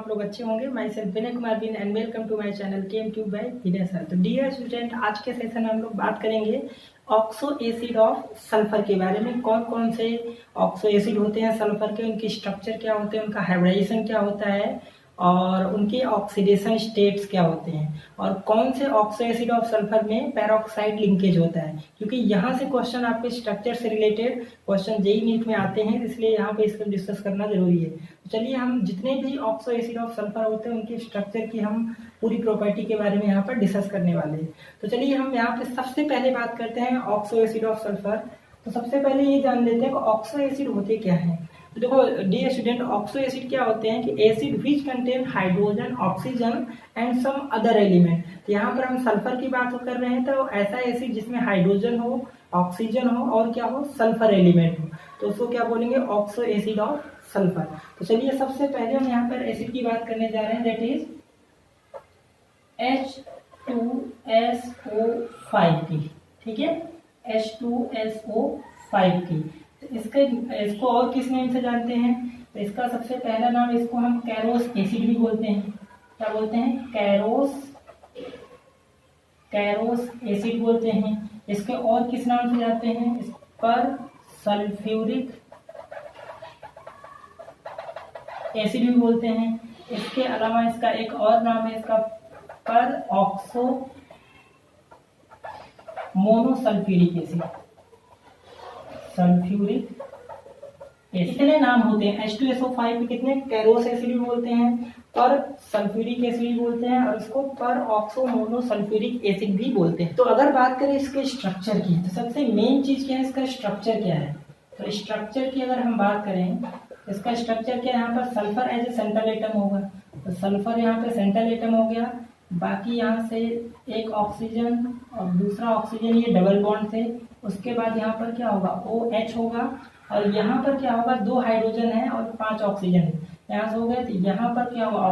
आप लोग अच्छे होंगे। Myself Vinay Kumar Bin and welcome to my channel chem tube by Vinay sir. तो डियर स्टूडेंट, आज के सेशन में हम लोग बात करेंगे ऑक्सो एसिड ऑफ सल्फर के बारे में। कौन कौन से ऑक्सो एसिड होते हैं सल्फर के, उनकी स्ट्रक्चर क्या होते हैं, उनका हाइब्रिडाइजेशन क्या होता है और उनके ऑक्सीडेशन स्टेट्स क्या होते हैं, और कौन से ऑक्सो एसिड ऑफ सल्फर में पैरोक्साइड लिंकेज होता है, क्योंकि यहाँ से क्वेश्चन आपके स्ट्रक्चर से रिलेटेड क्वेश्चन जेईई नीट में आते हैं, इसलिए यहाँ पे इसको डिस्कस करना जरूरी है। तो चलिए हम जितने भी ऑक्सो एसिड ऑफ सल्फर होते हैं उनके स्ट्रक्चर की हम पूरी प्रॉपर्टी के बारे में यहाँ पर डिस्कस करने वाले हैं। तो चलिए हम यहाँ पे सबसे पहले बात करते हैं ऑक्सो एसिड ऑफ सल्फर। तो सबसे पहले ये जान लेते हैं कि ऑक्सो एसिड होते क्या हैं। तो देखो डियर स्टूडेंट, ऑक्सो एसिड क्या होते हैं कि acid which contain hydrogen, oxygen and some other element. तो यहाँ पर हम सल्फर की बात कर रहे हैं, तो ऐसा एसिड जिसमें हाइड्रोजन हो, ऑक्सीजन हो और क्या हो, सल्फर एलिमेंट हो, तो उसको क्या बोलेंगे, ऑक्सो एसिड ऑफ सल्फर। तो चलिए सबसे पहले हम यहाँ पर एसिड की बात करने जा रहे हैं, दैट इज H2SO5 की, ठीक है, H2SO5 की। तो इसको और किस नेम से जानते हैं, तो इसका सबसे पहला नाम, इसको हम कैरोस एसिड भी बोलते हैं। क्या बोलते हैं, कैरोस एसिड बोलते हैं। इसके और किस नाम से जानते हैं, इस पर सल्फ्यूरिक एसिड भी बोलते हैं। इसके अलावा इसका एक और नाम है, इसका पर oxo monosulfuric acid, sulphuric acid. कितने नाम होते हैं, H2SO5 के कितने, कैरोस एसिड भी बोलते हैं, पर सल्फ्यूरिक एसिड भी बोलते हैं, और इसको पर ऑक्सो मोनोसल्फ्यूरिक एसिड भी बोलते हैं। तो अगर बात करें इसके स्ट्रक्चर की, तो सबसे मेन चीज क्या है, इसका स्ट्रक्चर क्या है। तो स्ट्रक्चर की अगर हम बात करें, इसका स्ट्रक्चर क्या है, यहाँ पर sulphur as a central atom होगा, तो सल्फर यहाँ पे सेंट्रल एटम हो गया। बाकी यहाँ से एक ऑक्सीजन और दूसरा ऑक्सीजन, ये डबल बॉन्ड थे। उसके बाद यहाँ पर क्या होगा, OH होगा, और यहाँ पर क्या होगा, 2 हाइड्रोजन है और 5 ऑक्सीजन है, यहाँ से हो गए। तो यहाँ पर क्या होगा,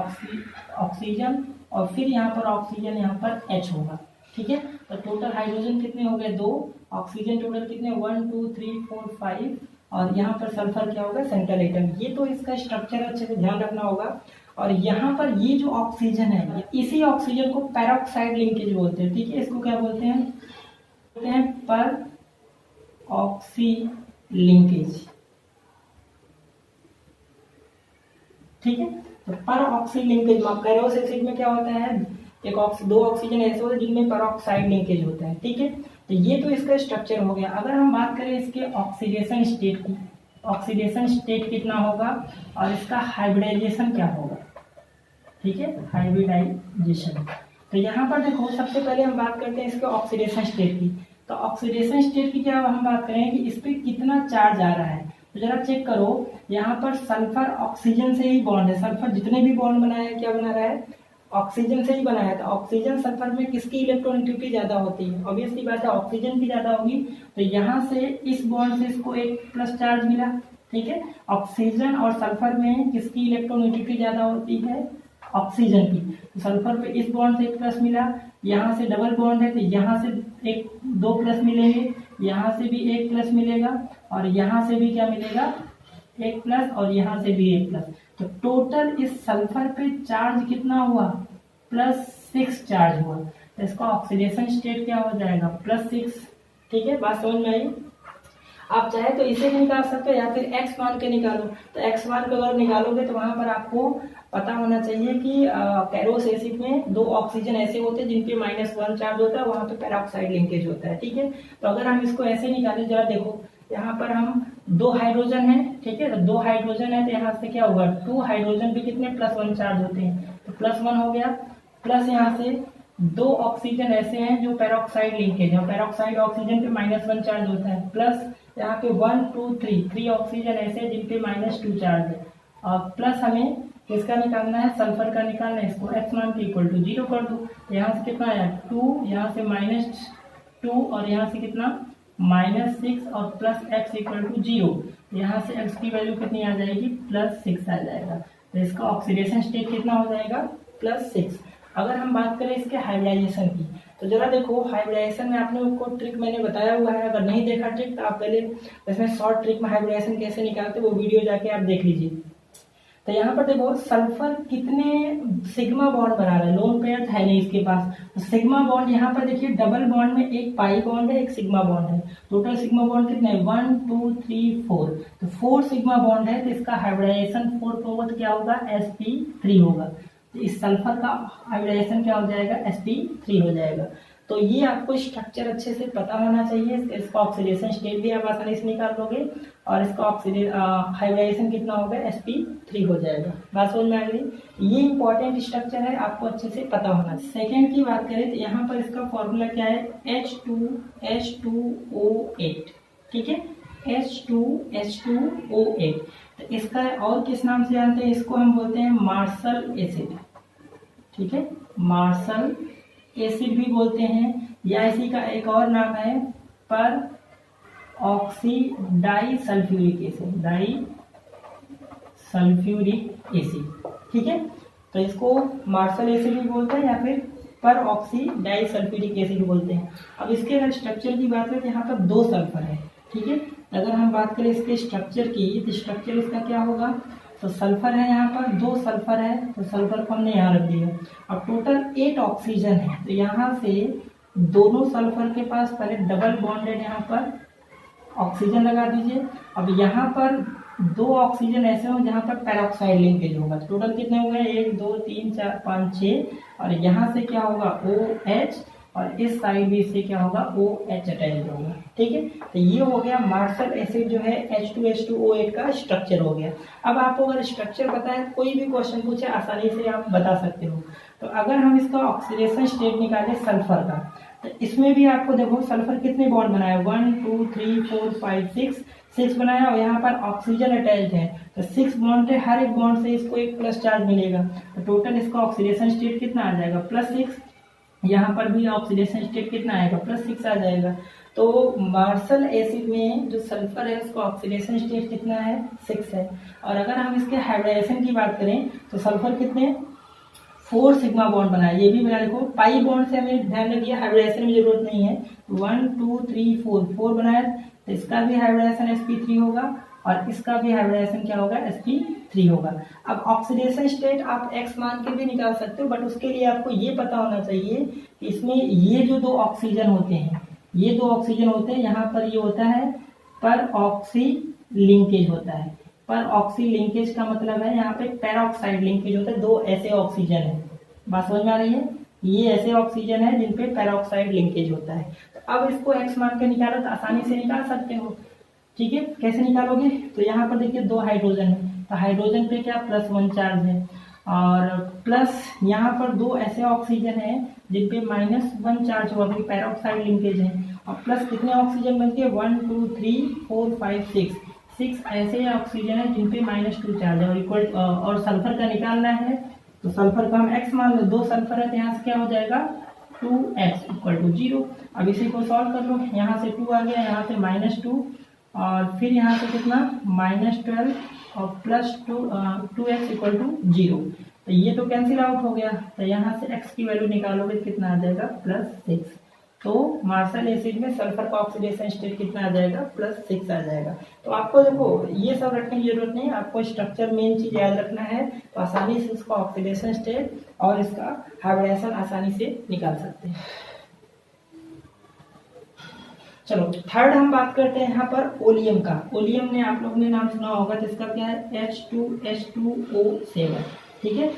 ऑक्सीजन, और फिर यहाँ पर ऑक्सीजन, यहाँ पर H होगा, ठीक है। तो टोटल हाइड्रोजन कितने हो गए, 2, ऑक्सीजन टोटल कितने, 1 2 3 4 5, और यहाँ पर सल्फर क्या होगा, सेंट्रल एटम। ये तो इसका स्ट्रक्चर अच्छे से ध्यान रखना होगा। और यहाँ पर ये जो ऑक्सीजन है, इसी ऑक्सीजन को पैरोक्साइड लिंकेज बोलते हैं, ठीक है। इसको क्या बोलते हैं, पर ऑक्सी लिंकेज, ठीक है। तो पर ऑक्सी लिंकेज कैरोस एसिड में क्या होता है, दो ऑक्सीजन ऐसे होते हैं जिनमें पेरोक्साइड लिंकेज होता है, ठीक है। तो ये तो इसका स्ट्रक्चर हो गया। अगर हम बात करें इसके ऑक्सीडेशन स्टेट की, ऑक्सीडेशन स्टेट कितना होगा और इसका हाइब्रिडाइजेशन क्या होगा, ठीक है, हाइब्रिडाइजेशन। तो यहाँ पर देखो सबसे पहले हम बात करते हैं इसके ऑक्सीडेशन स्टेट की। तो ऑक्सीडेशन स्टेट की क्या हम बात करें कि इस पर कितना चार्ज आ रहा है। तो जरा चेक करो, यहाँ पर सल्फर ऑक्सीजन से ही बॉन्ड है, सल्फर जितने भी बॉन्ड बनाया है क्या बना रहा है, ऑक्सीजन से ही बनाया था। ऑक्सीजन सल्फर में किसकी इलेक्ट्रॉनिटी ज्यादा होती है, ऑब्वियसली बात है ऑक्सीजन की ज्यादा होगी। तो यहाँ से इस बॉन्ड से इसको एक प्लस चार्ज मिला, ठीक है। ऑक्सीजन और सल्फर में किसकी इलेक्ट्रॉनिटी ज्यादा होती है, ऑक्सीजन की। तो सल्फर पे इस बॉन्ड से एक प्लस मिला, यहाँ से डबल बॉन्ड है तो यहाँ से 2 प्लस मिलेंगे, यहाँ से भी 1 प्लस मिलेगा, और यहाँ से भी क्या मिलेगा, 1 प्लस, और यहाँ से भी 1 प्लस। तो टोटल इस सल्फर पे चार्ज कितना हुआ, +6 चार्ज हुआ। तो इसका ऑक्सीडेशन स्टेट क्या हो जाएगा, +6, ठीक है। बात समझ में आई। आप चाहे तो इसे भी निकाल सकते हो या फिर x मान के निकालो। तो x मान को अगर निकालोगे तो वहां पर आपको पता होना चाहिए कि कैरोस एसिड में 2 ऑक्सीजन ऐसे होते हैं जिनके -1 चार्ज होता है, वहां पे पेरोक्साइड लिंकेज होता है, ठीक है। तो अगर हम इसको ऐसे निकालें, जरा देखो यहाँ पर हम 2 हाइड्रोजन है, ठीक है। तो 2 हाइड्रोजन है तो यहाँ से क्या होगा, 2 हाइड्रोजन भी कितने +1 चार्ज होते हैं, तो +1 हो गया, प्लस यहाँ से 2 ऑक्सीजन ऐसे हैं जो पेरोक्साइड लिंकेज है, पेरोक्साइड ऑक्सीजन पे -1 चार्ज होता है, प्लस यहाँ पे 1 2 3 ऑक्सीजन ऐसे हैं जिन पे -2 चार्ज है, और प्लस हमें किसका निकालना है, सल्फर का निकालना है। इसको x मान के इक्वल टू 0 कर दो। यहाँ से कितना आया, 2, यहाँ से -2, और यहाँ से कितना -6, और प्लस x इक्वल टू 0। यहाँ से x की वैल्यू कितनी आ जाएगी, +6 आ जाएगा। तो इसका ऑक्सीडेशन स्टेट कितना हो जाएगा, +6। अगर हम बात करें इसके हाइब्रिडाइजेशन की, तो जरा देखो हाइब्रिडाइजेशन में आपने को ट्रिक मैंने बताया हुआ है, अगर नहीं देखा ट्रिक तो आप पहले इसमें शॉर्ट ट्रिक में हाइब्रिडाइजेशन कैसे निकालते वो वीडियो जाके आप देख लीजिए। तो यहाँ पर देखो सल्फर कितने सिग्मा बॉन्ड बना रहा है, लोन पेयर है नहीं इसके पास, तो सिग्मा बॉन्ड यहाँ पर देखिए डबल बॉन्ड में एक पाई बॉन्ड है, एक सिग्मा बॉन्ड है, टोटल सिग्मा बॉन्ड कितने 1 2 3 4, तो 4 सिग्मा बॉन्ड है, तो इसका हाइब्रिडाइजेशन 4 होगा तो क्या होगा sp3 होगा, तो इस सल्फर का हाइब्रिडाइजेशन क्या हो जाएगा sp3 हो जाएगा। तो ये आपको स्ट्रक्चर अच्छे से पता होना चाहिए, इसका ऑक्सीडेशन स्टेट भी आप आसानी से निकाल लोगे और इसका हाइब्रिडाइजेशन कितना होगा sp3 हो जाएगा। बात समझ में आ गई, ये इंपॉर्टेंट स्ट्रक्चर है, आपको अच्छे से पता होना चाहिए। सेकेंड की बात करें तो यहाँ पर इसका फॉर्मूला क्या है H2H2O8, ठीक है, H2H2O8, तो इसका और किस नाम से जानते हैं, इसको हम बोलते हैं मार्शल एसिड, ठीक है, मार्शल एसिड भी बोलते हैं, या इसी का एक और नाम है peroxy disulphuric acid, disulphuric acid, ठीक है, तो इसको मार्शल एसिड भी बोलते हैं या फिर पर ऑक्सी डाई सल्फ्यूरिक एसिड बोलते हैं। अब इसके अगर स्ट्रक्चर की बात करें तो यहाँ पर 2 सल्फर है, ठीक है, अगर हम बात करें इसके स्ट्रक्चर की तो स्ट्रक्चर इसका क्या होगा, तो सल्फर है यहाँ पर 2 सल्फर है, तो सल्फर को हमने यहाँ रख दिया। अब टोटल 8 ऑक्सीजन है, तो यहाँ से दोनों सल्फर के पास पहले डबल बॉन्डेड यहाँ पर ऑक्सीजन लगा दीजिए। अब यहाँ पर 2 ऑक्सीजन ऐसे हो जहाँ पर पैरोक्साइड लिंकेज होगा, तो टोटल कितने हो गए 1 2 3 4 5 6, और यहाँ से क्या होगा OH, और इस साइड भी इससे क्या होगा OH अटैच होगा, ठीक है, तो ये हो गया मार्शल एसिड जो है H2H2O8 का स्ट्रक्चर हो गया। अब आपको अगर स्ट्रक्चर पता है, कोई भी क्वेश्चन पूछे आसानी से आप बता सकते हो। तो अगर हम इसका ऑक्सीडेशन स्टेट निकालें सल्फर का, तो इसमें भी आपको देखो सल्फर कितने बॉन्ड बनाया 1 2 3 4 5 6 बनाया, और यहाँ पर ऑक्सीजन अटैच है, तो 6 बॉन्ड है, हर एक बॉन्ड से इसको एक प्लस चार्ज मिलेगा, तो टोटल इसका ऑक्सीडेशन स्टेट कितना आ जाएगा +6, यहाँ पर भी ऑक्सीडेशन स्टेट कितना आएगा +6 आ जाएगा। तो मार्शल एसिड में जो सल्फर है उसका ऑक्सीडेशन स्टेट कितना है 6 है। और अगर हम इसके हाइब्रिडाइजेशन की बात करें तो सल्फर कितने 4 सिग्मा बॉन्ड बनाए, ये भी बना देखो, पाई बॉन्ड से हमें ध्यान रखिए हाइब्रिडाइजेशन में जरूरत नहीं है, 1 2 3 4 बनाया, तो इसका भी हाइब्रिडाइजेशन sp3 होगा और इसका भी हाइब्रिडाइजेशन क्या होगा sp3 होगा। अब ऑक्सीडेशन स्टेट आप x मान के भी निकाल सकते हो, बट उसके लिए आपको ये पता होना चाहिए कि इसमें ये जो 2 ऑक्सीजन होते हैं, ये 2 ऑक्सीजन होते हैं, यहाँ पर ये होता है पर ऑक्सी लिंकेज होता है। पर ऑक्सी लिंकेज का मतलब है यहाँ पे पैरोक्साइड लिंकेज होता है, 2 ऐसे ऑक्सीजन है, बात समझ में आ रही है, ये ऐसे ऑक्सीजन है जिन पे पैरोक्साइड लिंकेज होता है। तो अब इसको x मान के निकालो तो आसानी से निकाल सकते हो, ठीक है, कैसे निकालोगे, तो यहाँ पर देखिए 2 हाइड्रोजन है, तो हाइड्रोजन पे क्या +1 चार्ज है, और प्लस यहाँ पर 2 ऐसे ऑक्सीजन है जिन पे -1 चार्ज हुआ, क्योंकि पैरोक्साइड लिंकेज है, और प्लस कितने ऑक्सीजन बनते हैं 1 2 3 4 5 6 ऐसे ऑक्सीजन है जिन पे -2 चार्ज है, और इक्वल और सल्फर का निकालना है, तो सल्फर का हम x मान लो, 2 सल्फर है तो यहाँ से क्या हो जाएगा 2x = 0। अब इसी को सॉल्व कर लो, यहाँ से 2 आ गया, यहाँ से -2, और फिर यहाँ से कितना -12 और +2x = 0, तो ये तो कैंसिल आउट हो गया, तो यहाँ से x की वैल्यू निकालोगे कितना आ जाएगा +6। तो मार्शल एसिड में सल्फर का ऑक्सीडेशन स्टेट कितना आ जाएगा +6 आ जाएगा। तो आपको देखो ये सब रखने की जरूरत नहीं है, आपको स्ट्रक्चर मेन चीज याद रखना है, तो आसानी से इसका ऑक्सीडेशन स्टेट और इसका हाइब्रिडेशन आसानी से निकाल सकते हैं। चलो थर्ड हम बात करते हैं यहाँ पर ओलियम का। ओलियम ने आप लोगों ने नाम सुना होगा, तो इसका क्या है H2H2O7, ठीक है,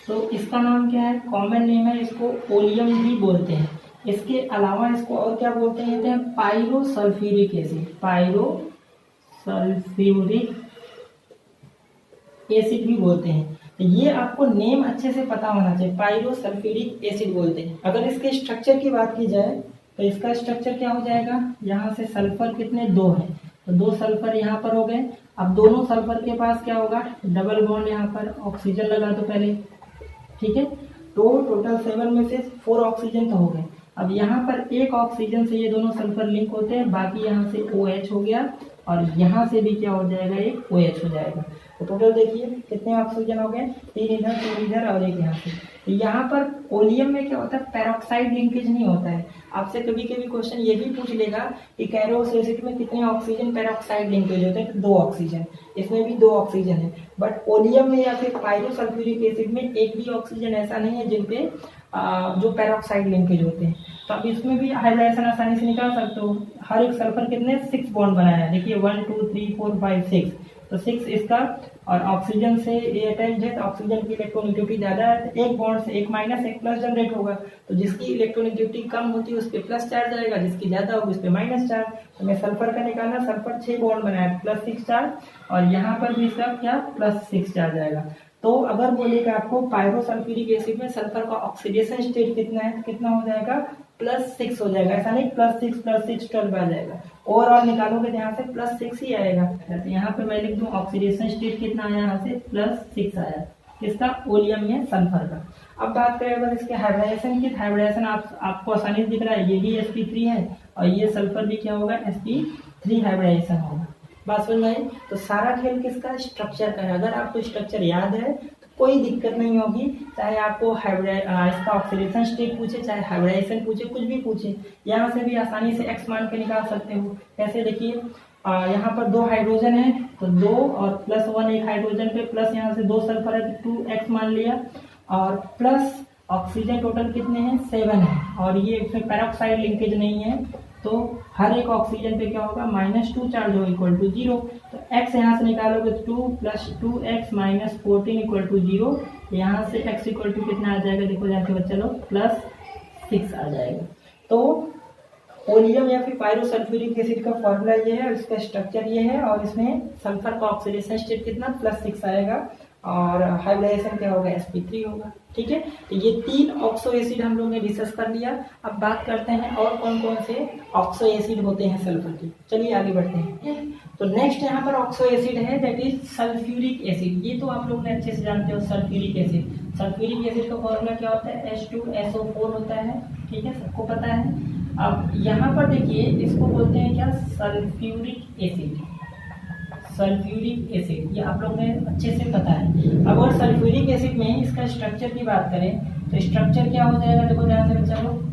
तो इसका नाम क्या है, कॉमन नेम है, इसको ओलियम भी बोलते हैं। इसके अलावा इसको और क्या बोलते हैं पायरोसल्फ्यूरिक एसिड, पायरोसल्फ्यूरिक एसिड भी बोलते हैं। तो ये आपको नेम अच्छे से पता होना चाहिए, पायरोसल्फ्यूरिक एसिड बोलते हैं। अगर इसके स्ट्रक्चर की बात की जाए तो इसका स्ट्रक्चर क्या हो जाएगा, यहाँ से सल्फर कितने 2 हैं, तो 2 सल्फर यहाँ पर हो गए। अब दोनों सल्फर के पास क्या होगा डबल बॉन्ड, यहाँ पर ऑक्सीजन लगा दो पहले, ठीक है, तो टोटल 7 में से 4 ऑक्सीजन तो हो गए। अब यहाँ पर एक ऑक्सीजन से ये दोनों सल्फर लिंक होते हैं, बाकी यहाँ से OH हो गया, और यहाँ से भी क्या हो जाएगा एक OH हो जाएगा। तो टोटल देखिए कितने ऑक्सीजन हो गए, 3 इधर 3 इधर और एक यहाँ से, तो यहाँ पर ओलियम में क्या होता है, पेरोक्साइड लिंकेज नहीं होता है। आपसे कभी कभी क्वेश्चन ये भी पूछ लेगा कि कैरोस एसिड में कितने ऑक्सीजन पेरोक्साइड लिंकेज होते हैं, तो 2 ऑक्सीजन, इसमें भी 2 ऑक्सीजन है। बट ओलियम में या फिर पायरोसल्फ्यूरिक एसिड में एक भी ऑक्सीजन ऐसा नहीं है जिनपे जो पेरोक्साइड लिंकेज होते हैं। तो अब इसमें भी हाइब्रिडाइजेशन आसानी से निकाल सकते हो। हर एक सल्फर कितने 6 बॉन्ड बनाया है, देखिए 1 2 3 4 5 6, तो 6 इसका, और ऑक्सीजन से ये अटैच्ड है तो ऑक्सीजन की इलेक्ट्रोनेगेटिविटी ज्यादा है, तो एक बॉन्ड से एक माइनस एक प्लस जनरेट होगा। तो जिसकी इलेक्ट्रोनेगेटिविटी कम होती है उस पर प्लस चार्ज आएगा, जिसकी ज्यादा होगी उस पर माइनस चार्ज। तो मैं सल्फर का निकालना, सल्फर 6 बॉन्ड बनाया प्लस 6 चार्ज, और यहाँ पर भी इसका क्या प्लस 6 चार्ज आएगा। तो अगर बोलेगा आपको पायरोसल्फ्यूरिक एसिड में सल्फर का ऑक्सीडेशन स्टेट कितना है, तो कितना हो जाएगा +6 हो जाएगा, ऐसा नहीं +6 +6 12 आ जाएगा। ओवरऑल निकालोगे तो यहाँ से +6 ही आएगा। तो यहाँ पे मैं लिख दूं ऑक्सीडेशन स्टेट कितना आया, यहाँ से +6 आया, किसका, ओलियम में सल्फर का। अब बात करें अगर इसके हाइब्रिडाइजेशन की, हाइब्रिडाइजेशन आपको आसानी से दिख रहा है, ये भी sp3 है और ये सल्फर भी क्या होगा sp3 हाइब्रिडाइजेशन होगा। बात समझ में आई। तो सारा खेल किसका, स्ट्रक्चर का है। अगर आपको स्ट्रक्चर याद है तो कोई दिक्कत नहीं होगी, चाहे आपको इसका ऑक्सीडेशन स्टेट पूछे, चाहे हाइब्रिडाइजेशन पूछे, कुछ भी पूछे, यहाँ से भी आसानी से x मान के निकाल सकते हो। कैसे, देखिए यहाँ पर 2 हाइड्रोजन है तो 2 और +1 एक हाइड्रोजन पे, प्लस यहाँ से 2 सल्फर है तो 2x मान लिया, और प्लस ऑक्सीजन टोटल कितने हैं 7 है, और ये इसमें पेरोक्साइड लिंकेज नहीं है, तो हर एक ऑक्सीजन पे क्या होगा -2 चार्ज हो इक्वल टू 0। तो x यहाँ से निकालोगे 2 + 2x - 14 इक्वल टू 0। यहाँ से x इक्वल टू कितना आ जाएगा, देखो जाके बच्चा लोग +6 आ जाएगा। तो ओलियम या फिर पायरोसल्फ्यूरिक एसिड का फॉर्मूला ये है, इसका स्ट्रक्चर ये है, और इसमें सल्फर का ऑक्सीडेशन स्टेट कितना +6 आएगा, और हाइब्रिडाइजेशन क्या होगा sp3 होगा। ठीक है, तो ये 3 ऑक्सो एसिड हम लोग ने डिस्कस कर लिया। अब बात करते हैं और कौन कौन से ऑक्सो एसिड होते हैं सल्फर के। चलिए आगे बढ़ते हैं। तो नेक्स्ट यहाँ पर ऑक्सो एसिड है, दैट इज सल्फ्यूरिक एसिड। ये तो आप लोग ने अच्छे से जानते हो सल्फ्यूरिक एसिड। सल्फ्यूरिक एसिड का फॉर्मूला क्या होता है, H2SO4 होता है। ठीक है, सबको पता है। अब यहाँ पर देखिए, इसको बोलते हैं क्या, सल्फ्यूरिक एसिड। सल्फ्यूरिक एसिड ये आप लोग ने अच्छे से पता है। अब और सल्फ्यूरिक एसिड में इसका स्ट्रक्चर की बात करें तो स्ट्रक्चर क्या हो जाएगा, देखो ध्यान से बच्चा लोग,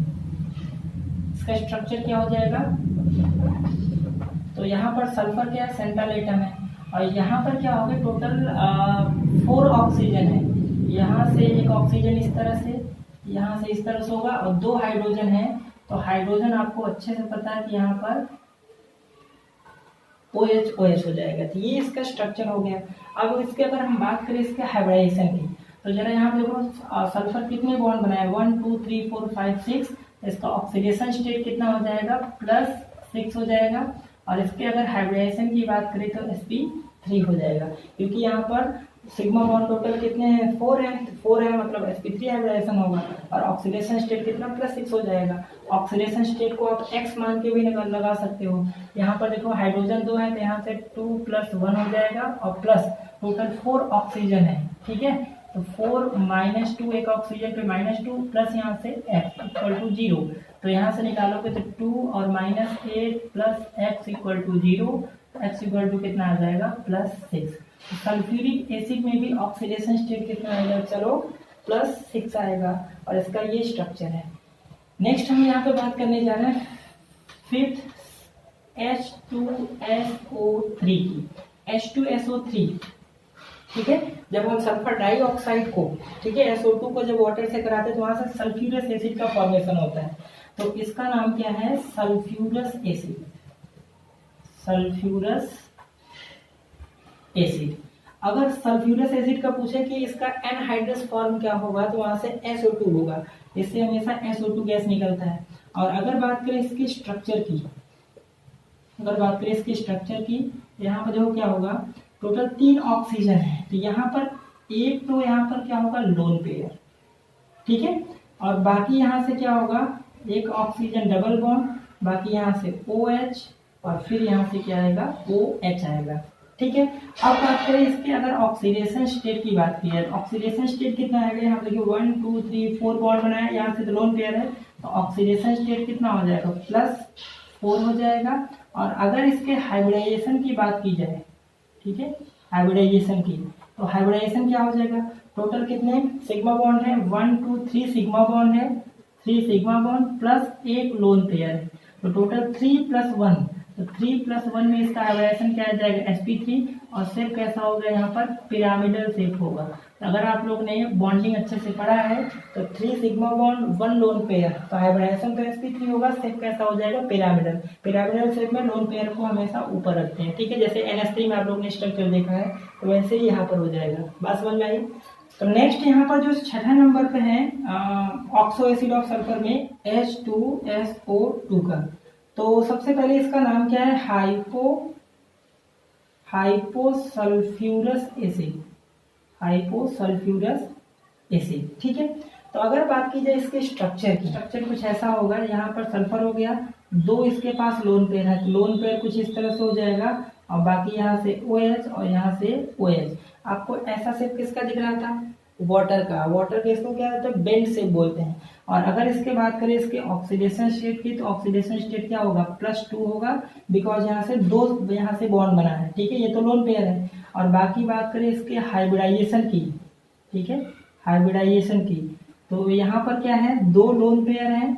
इसका स्ट्रक्चर क्या हो जाएगा, तो यहाँ पर सल्फर क्या है, सेंट्रल एटम है, और यहाँ पर क्या होगा, टोटल 4 ऑक्सीजन है। यहाँ से एक ऑक्सीजन इस तरह से, यहाँ से इस तरह से होगा, और 2 हाइड्रोजन है। तो हाइड्रोजन आपको अच्छे से पता है कि यहाँ पर OH हो जाएगा। तो ये इसका स्ट्रक्चर हो गया। अब इसके अगर हम बात करें इसके हाइब्रिडाइजेशन की, तो जरा यहाँ पे देखो सल्फर कितने बॉन्ड बनाए, 1 2 3 4 5 6। इसका ऑक्सीडेशन स्टेट कितना हो जाएगा, +6 हो जाएगा। और इसके अगर हाइब्रिडाइजेशन की बात करें तो sp3 हो जाएगा, क्योंकि यहाँ पर सिग्मा बॉन्ड टोटल कितने हैं, 4 है। 4 है मतलब sp3 हाइब्रिडाइजेशन होगा, और ऑक्सीडेशन स्टेट कितना +6 हो जाएगा। ऑक्सीडेशन स्टेट को आप x मान के भी लगा सकते हो। यहाँ पर देखो हाइड्रोजन 2 है तो यहाँ से 2 + 1 हो जाएगा, और प्लस टोटल 4 ऑक्सीजन है। ठीक है, तो 4 - 2 एक ऑक्सीजन पे -2, प्लस यहाँ से x इक्वल टू 0। तो यहाँ से निकालोगे तो 2 और -8 plus x equal to 0, x equal to कितना आ जाएगा, +6। सल्फ्यूरिक एसिड में भी ऑक्सीडेशन स्टेट कितना आएगा, चलो +6 आएगा, और इसका ये स्ट्रक्चर है। नेक्स्ट हम यहाँ पे बात करने जा रहे हैं 5th H2SO3 की। H2SO3, ठीक है, जब हम सल्फर डाइऑक्साइड को, ठीक है, SO2 को जब वाटर से कराते हैं तो वहां से सल्फ्यूरस एसिड का फॉर्मेशन होता है। तो इसका नाम क्या है, सल्फ्यूरस एसिड। Sulphurous acid. अगर सल्फ्यूरस एसिड का पूछे कि इसका एनहाइड्रस फॉर्म क्या होगा, तो वहां से SO2 होगा, इससे हमेशा SO2 गैस निकलता है। और अगर बात करें इसकी स्ट्रक्चर की, यहाँ पर देखो क्या होगा, टोटल 3 ऑक्सीजन है, तो यहाँ पर एक, तो यहाँ पर क्या होगा, लोन पेयर। ठीक है, और बाकी यहाँ से क्या होगा, एक ऑक्सीजन डबल बॉन्ड, बाकी यहाँ से OH, और फिर यहाँ से क्या आएगा, OH आएगा। ठीक है, अब बात करें इसके अगर ऑक्सीडेशन स्टेट की बात की है, ऑक्सीडेशन स्टेट कितना आएगा, यहाँ देखिए 1 2 3 4 बॉन्ड बनाया, यहाँ से लोन पेयर है, तो ऑक्सीडेशन स्टेट कितना हो जाएगा, +4 हो जाएगा। और अगर इसके हाइब्रिडाइजेशन की बात की जाए, ठीक है, हाइब्रिडाइजेशन की, तो हाइब्रिडाइजेशन क्या हो जाएगा, टोटल कितने सिग्मा बॉन्ड है, 1 2 3 सिग्मा बॉन्ड है, 3 सिग्मा बॉन्ड प्लस एक लोन पेयर है, तो टोटल 3+1, तो 3+1 में इसका हाइब्रिडाइजेशन क्या आ जाएगा, sp3, और शेप कैसा होगा यहाँ पर पिरामिडल शेप होगा। तो अगर आप लोग ने बॉन्डिंग अच्छे से पढ़ा है तो 3 सिग्मा बॉन्ड 1 लोन पेयर, तो हाइब्रिडाइजेशन तो sp3 होगा, शेप कैसा हो जाएगा पिरामिडल। पिरामिडल शेप में लोन पेयर को हमेशा ऊपर रखते हैं, ठीक है, जैसे NH3 में आप लोग ने स्ट्रक्चर देखा है, तो वैसे ही यहाँ पर हो जाएगा। बात समझ में आई। तो नेक्स्ट यहाँ पर जो छठा नंबर पे है ऑक्सो एसिड ऑफ सल्फर में H2SO2 का, तो सबसे पहले इसका नाम क्या है, हाइपोसल्फ्यूरस एसिड, हाइपोसल्फ्यूरस एसिड, ठीक है। तो अगर बात की जाए इसके स्ट्रक्चर की, स्ट्रक्चर कुछ ऐसा होगा, यहाँ पर सल्फर हो गया, दो इसके पास लोन पेयर है, तो लोन पेयर कुछ इस तरह से हो जाएगा, और बाकी यहाँ से OH और यहाँ से OH। आपको ऐसा शेप किसका दिख रहा था, वाटर का, वाटर के इसको क्या होता है, बेंड शेप बोलते हैं। और अगर इसके बात करें इसके ऑक्सीडेशन स्टेट की, तो ऑक्सीडेशन स्टेट क्या होगा, +2 होगा, बिकॉज यहाँ से दो यहाँ से बॉन्ड बना है, ठीक है, ये तो लोन पेयर है। और बाकी बात करें इसके हाइब्रिडाइजेशन की, ठीक है, हाइब्रिडाइजेशन की, तो यहाँ पर क्या है, दो लोन पेयर है,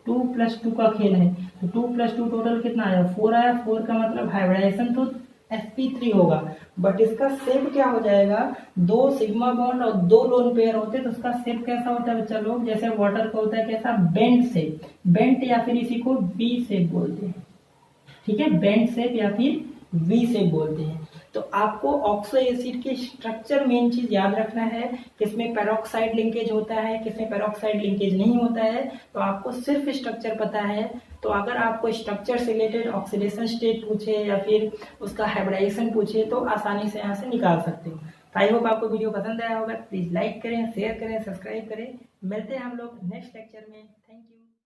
2+2 का खेल है, तो 2+2 टोटल कितना आया, 4 आया, 4 का मतलब हाइब्रिडाइजेशन तो sp3 होगा, बट इसका शेप क्या हो जाएगा, दो सिग्मा बॉन्ड और दो लोन पेयर होते हैं, तो उसका शेप कैसा होता है बच्चा लोग, जैसे वाटर का होता है कैसा, बेंड शेप, बेंड या फिर इसी को V शेप बोलते हैं, ठीक है, बेंड शेप या फिर V शेप बोलते हैं। तो आपको ऑक्सो एसिड के स्ट्रक्चर मेन चीज याद रखना है, किसमें पेरोक्साइड लिंकेज होता है, किसमें पेरोक्साइड लिंकेज नहीं होता है, तो आपको सिर्फ स्ट्रक्चर पता है। तो अगर आपको स्ट्रक्चर से रिलेटेड ऑक्सीडेशन स्टेट पूछे या फिर उसका हाइब्रिडाइजेशन पूछे तो आसानी से यहाँ से निकाल सकते हो। आई होप आपको वीडियो पसंद आया होगा, प्लीज लाइक करें, शेयर करें, सब्सक्राइब करें। मिलते हैं हम लोग नेक्स्ट लेक्चर में। Thank you.